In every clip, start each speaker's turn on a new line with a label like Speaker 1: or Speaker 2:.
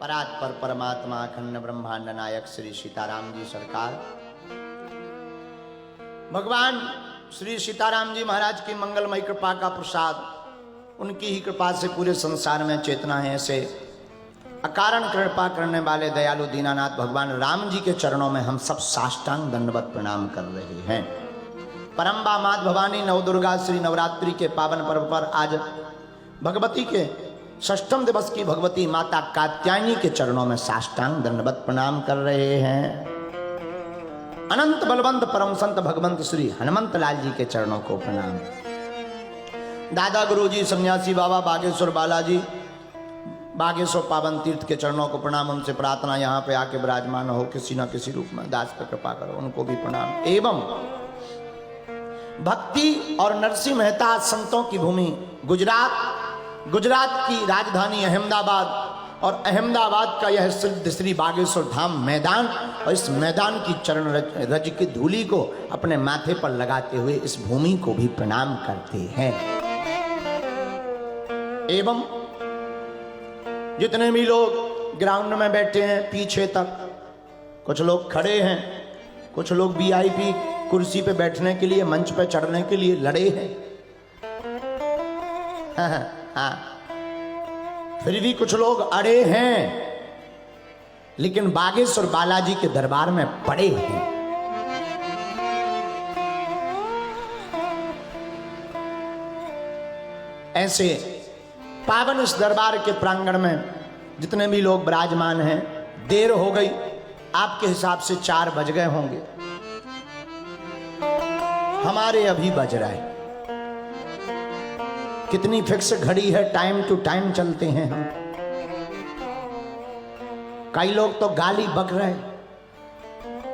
Speaker 1: परात्पर परमात्मा अखंड ब्रह्मांड नायक श्री सीताराम जी सरकार, भगवान श्री सीताराम जी महाराज की मंगलमय कृपा का प्रसाद, उनकी ही कृपा से पूरे संसार में चेतना है। ऐसे अकारण कृपा करने वाले दयालु दीनानाथ भगवान राम जी के चरणों में हम सब साष्टांग दंडवत प्रणाम कर रहे हैं। परम्बा मात भवानी नवदुर्गा श्री नवरात्रि के पावन पर्व पर आज भगवती के षष्ठम दिवस की भगवती माता कात्यायनी के चरणों में साष्टांग दंडवत प्रणाम कर रहे हैं। अनंत बलवंत परम संत भगवंत श्री हनुमंत लाल जी के चरणों को प्रणाम। दादा गुरु जी सन्यासी बाबा बागेश्वर बालाजी बागेश्वर पावन तीर्थ के चरणों को प्रणाम। उनसे प्रार्थना यहाँ पे आके विराजमान हो किसी न किसी रूप में, दास पर कृपा करो, उनको भी प्रणाम। एवं भक्ति और नरसिंह मेहता संतों की भूमि गुजरात की राजधानी अहमदाबाद और अहमदाबाद का यह सिद्ध श्री बागेश्वर धाम मैदान, और इस मैदान की चरण रज की धूली को अपने माथे पर लगाते हुए इस भूमि को भी प्रणाम करते हैं। एवं जितने भी लोग ग्राउंड में बैठे हैं पीछे तक, कुछ लोग खड़े हैं, कुछ लोग वीआईपी कुर्सी पे बैठने के लिए, मंच पे चढ़ने के लिए लड़े हैं। हाँ, फिर भी कुछ लोग अड़े हैं, लेकिन बागेश्वर बालाजी के दरबार में पड़े हैं। ऐसे पावन इस दरबार के प्रांगण में जितने भी लोग विराजमान हैं, देर हो गई, आपके हिसाब से 4 बज गए होंगे, हमारे अभी बज रहा है। कितनी फिक्स घड़ी है, टाइम टू टाइम चलते हैं हम। कई लोग तो गाली बक रहे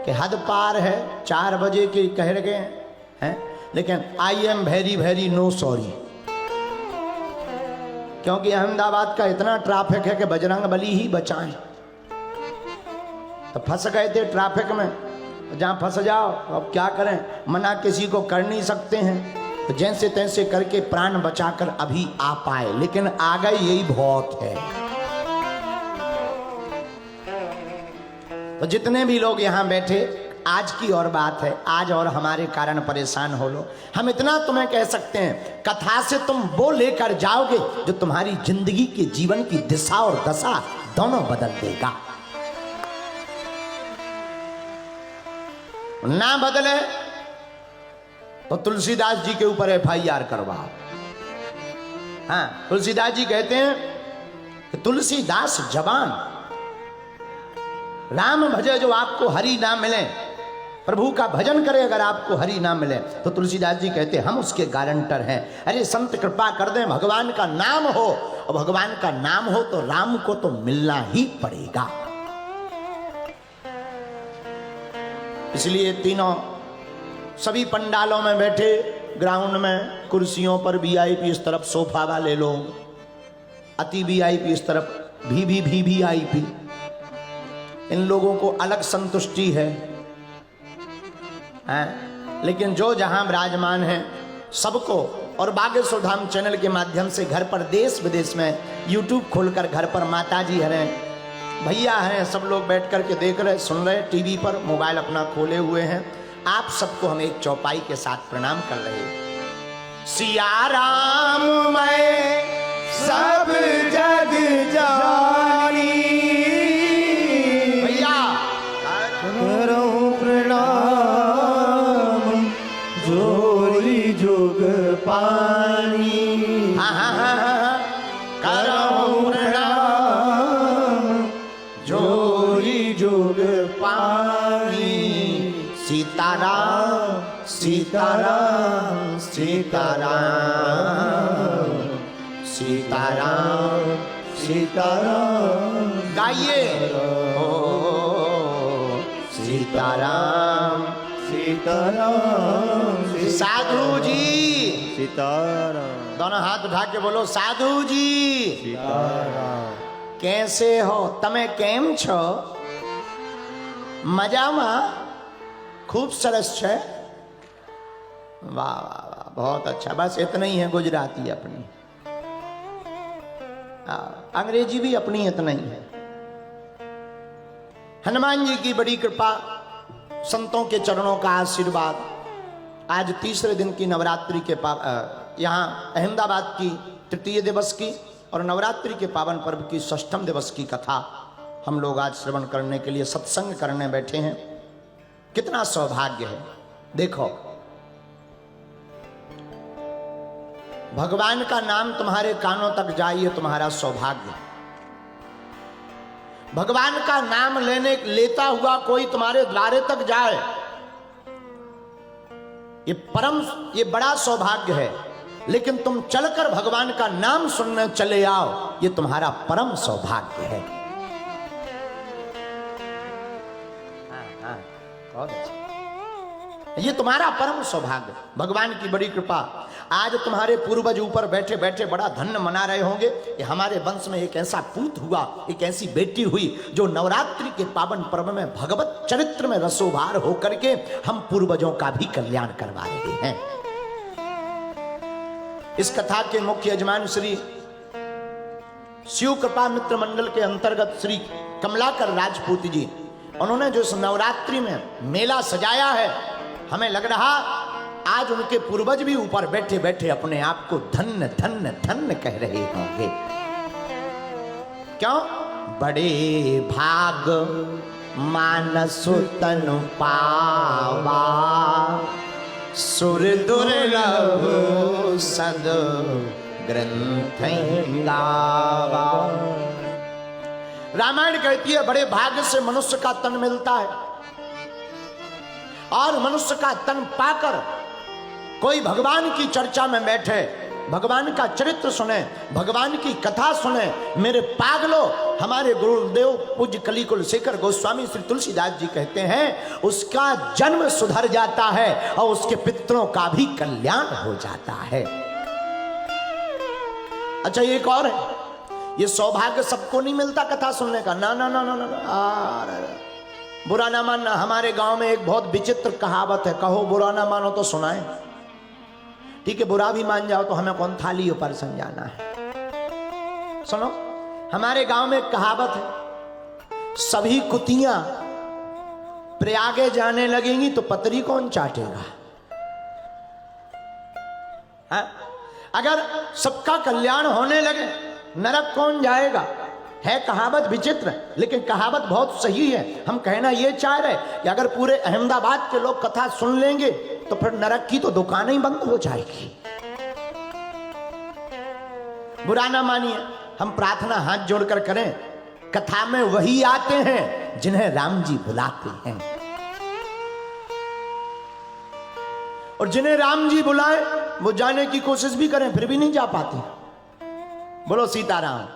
Speaker 1: कि हद पार है, 4 बजे के कह रहे हैं, लेकिन I am very very no sorry, क्योंकि अहमदाबाद का इतना ट्रैफिक है कि बजरंग बली ही बचाएं। तो फंस गए थे ट्रैफिक में, जहां फंस जाओ अब क्या करें, मना किसी को कर नहीं सकते हैं, तो जैसे तैसे करके प्राण बचाकर अभी आ पाए, लेकिन आ गए यही बहुत है। तो जितने भी लोग यहां बैठे, आज की और बात है, आज और हमारे कारण परेशान हो लो, हम इतना तुम्हें कह सकते हैं, कथा से तुम वो लेकर जाओगे जो तुम्हारी जिंदगी के जीवन की दिशा और दशा दोनों बदल देगा। ना बदले तो तुलसीदास जी के ऊपर FIR करवाओ। हाँ, तुलसीदास जी कहते हैं कि तुलसीदास जवान राम भजे जो आपको हरि ना मिले, प्रभु का भजन करे अगर आपको हरि ना मिले, तो तुलसीदास जी कहते हैं हम उसके गारंटर हैं। अरे संत कृपा कर दें, भगवान का नाम हो, और भगवान का नाम हो तो राम को तो मिलना ही पड़ेगा। इसलिए तीनों सभी पंडालों में बैठे, ग्राउंड में कुर्सियों पर VIP इस तरफ सोफा वाले लोग, अति VIP इस तरफ VIP, इन लोगों को अलग संतुष्टि है, लेकिन जो जहां विराजमान है सबको, और बागेश्वर धाम चैनल के माध्यम से घर पर देश विदेश में YouTube खोलकर घर पर माता जी हैं, भैया हैं, सब लोग बैठ करके देख रहे, सुन रहे, टीवी पर मोबाइल अपना खोले हुए हैं। आप सबको हम एक चौपाई के साथ प्रणाम कर रहे हैं। सिया राम मैं सब जग जानी, भैया
Speaker 2: करूं प्रणाम जोरी जोग पानी।
Speaker 1: हाँ हाँ हाँ हाँ, करूं प्रणाम जोरी जोग पानी। सीताराम सीताराम सीताराम सीताराम सीताराम, गाइए ओ सीताराम
Speaker 2: सीताराम।
Speaker 1: साधु जी
Speaker 2: सीताराम,
Speaker 1: दोनों हाथ उठा के बोलो, साधु जी
Speaker 2: सीताराम।
Speaker 1: कैसे हो, तमे केम छो? मजामा? खूब सरस छे। वाह वाह वाह, बहुत अच्छा। बस इतना ही है गुजराती अपनी, अंग्रेजी भी अपनी इतना ही है। हनुमान जी की बड़ी कृपा, संतों के चरणों का आशीर्वाद। आज तीसरे दिन की नवरात्रि के यहाँ अहमदाबाद की तृतीय दिवस की और नवरात्रि के पावन पर्व की षष्ठम दिवस की कथा हम लोग आज श्रवण करने के लिए सत्संग करने बैठे हैं। कितना सौभाग्य है। देखो, भगवान का नाम तुम्हारे कानों तक जाए, ये तुम्हारा सौभाग्य। भगवान का नाम लेता हुआ कोई तुम्हारे द्वारे तक जाए, ये बड़ा सौभाग्य है। लेकिन तुम चलकर भगवान का नाम सुनने चले आओ, ये तुम्हारा परम सौभाग्य है। ये तुम्हारा परम सौभाग्य, भगवान की बड़ी कृपा। आज तुम्हारे पूर्वज ऊपर बैठे बैठे बड़ा धन्य मना रहे होंगे कि हमारे वंश में एक ऐसा पूत हुआ, एक ऐसी बेटी हुई जो नवरात्रि के पावन पर्व में भगवत चरित्र में रसोभार होकर के हम पूर्वजों का भी कल्याण करवा रहे हैं। इस कथा के मुख्य यजमान श्री शिव कृपा मित्र मंडल के अंतर्गत श्री कमलाकर राजपूत जी, उन्होंने जो इस नवरात्रि में मेला सजाया है, हमें लग रहा आज उनके पूर्वज भी ऊपर बैठे बैठे अपने आप को धन्य धन्य धन्य कह रहे होंगे। क्यों? बड़े भाग मानस तनु पावा, सुर दुर्लभ सद ग्रंथ गावा। रामायण कहती है बड़े भाग्य से मनुष्य का तन मिलता है, और मनुष्य का तन पाकर कोई भगवान की चर्चा में बैठे, भगवान का चरित्र सुने, भगवान की कथा सुने। मेरे पागलो, हमारे गुरुदेव पूज्य कलिकुल शेखर गोस्वामी श्री तुलसीदास जी कहते हैं उसका जन्म सुधर जाता है और उसके पितरों का भी कल्याण हो जाता है। अच्छा, एक और है, ये सौभाग्य सबको नहीं मिलता कथा सुनने का। ना ना ना ना ना, बुरा ना मानना। हमारे गांव में एक बहुत विचित्र कहावत है, कहो बुरा ना मानो तो सुनाए। ठीक है, बुरा भी मान जाओ तो हमें कौन थाली ऊपर समझाना है। सुनो, हमारे गांव में एक कहावत है, सभी कुतियां प्रयागे जाने लगेंगी तो पतरी कौन चाटेगा। हाँ? अगर सबका कल्याण होने लगे नरक कौन जाएगा। है कहावत विचित्र, लेकिन कहावत बहुत सही है। हम कहना ये चाह रहे कि अगर पूरे अहमदाबाद के लोग कथा सुन लेंगे तो फिर नरक की तो दुकानें ही बंद हो जाएगी। बुरा ना मानिए, हम प्रार्थना हाथ जोड़कर करें, कथा में वही आते हैं जिन्हें राम जी बुलाते हैं, और जिन्हें राम जी बुलाए वो जाने की कोशिश भी करें फिर भी नहीं जा पाते। बोलो सीताराम।